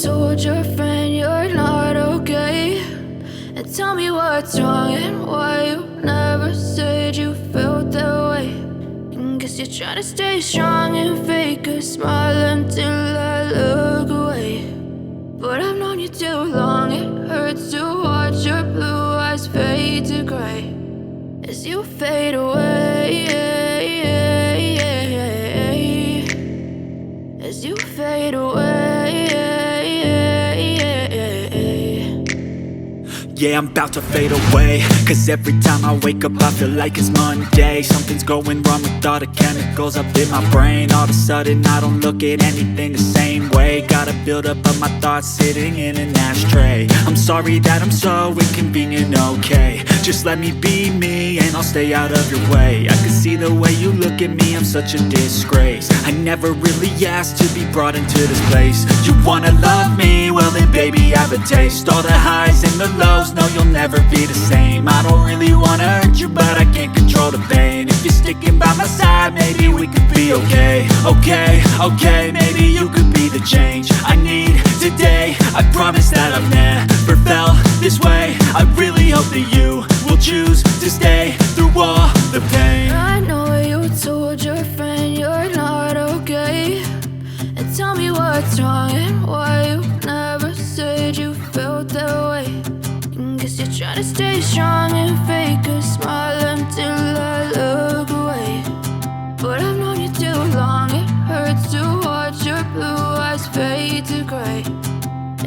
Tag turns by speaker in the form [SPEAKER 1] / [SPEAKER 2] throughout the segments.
[SPEAKER 1] told your friend you're not okay, and tell me what's wrong and why you never said you felt that way. And guess you're trying to stay strong and fake a smile until I look away. But I've known you too long, it hurts to watch your blue eyes fade to gray as you fade away, as you fade away.
[SPEAKER 2] Yeah, I'm about to fade away, cause every time I wake up I feel like it's Monday. Something's going wrong with all the chemicals up in my brain. All of a sudden I don't look at anything the same way. Gotta build up of my thoughts sitting in an ashtray. I'm sorry that I'm so inconvenient, okay. Just let me be me and I'll stay out of your way. I can see the way you look at me, I'm such a disgrace. I never really asked to be brought into this place. You wanna love me? Well then baby I have a taste. All the highs and the lows, no you'll never be the same. I don't really wanna hurt you but I can't control the pain. If you're sticking by my side maybe we could be okay. Okay, maybe you could be the change I need today. I promise that I've never felt this way. I really hope that you will choose to stay through all the pain.
[SPEAKER 1] I know you told your friend you're not okay, and tell me what's wrong and why you never said you felt that way. And guess you're trying to stay strong and fake a smile until I look away. But I've known you too long, it hurts to watch your blue eyes fade to gray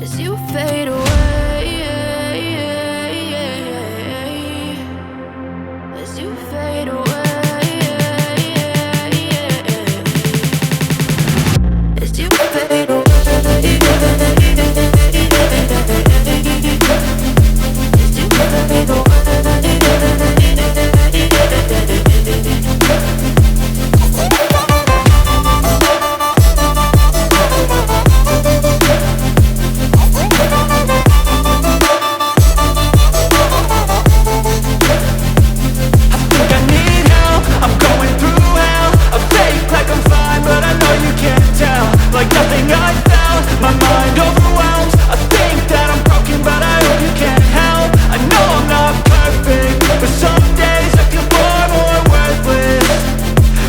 [SPEAKER 1] as you fade away, as you fade away, as you fade away.
[SPEAKER 2] Like nothing I felt, my mind overwhelmed. I think that I'm broken, but I hope you can't help. I know I'm not perfect, but some days I feel far more worthless.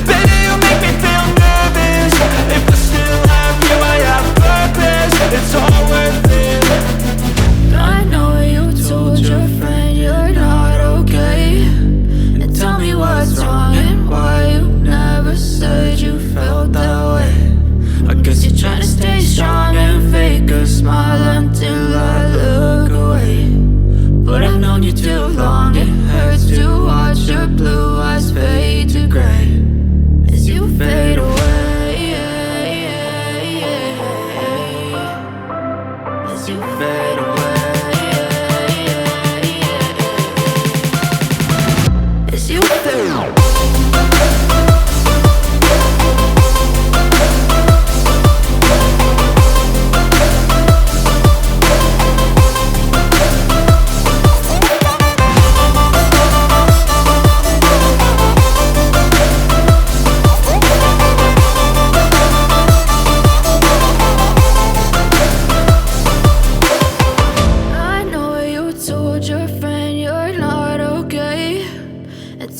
[SPEAKER 2] Baby, you make me feel nervous. If I still have you, I have purpose. It's all worth it.
[SPEAKER 1] I know you told your friend you're not okay, and tell me what's wrong and why you never said you felt that way. I guess you're trying to stay strong and fake a smile until I look away. But I've known you too long, it hurts to watch your blue eyes fade to gray as you fade away, as you fade away, as you fade away.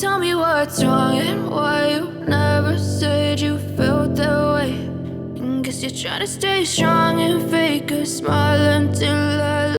[SPEAKER 1] Tell me what's wrong and why you never said you felt that way. And guess you're trying to stay strong and fake a smile until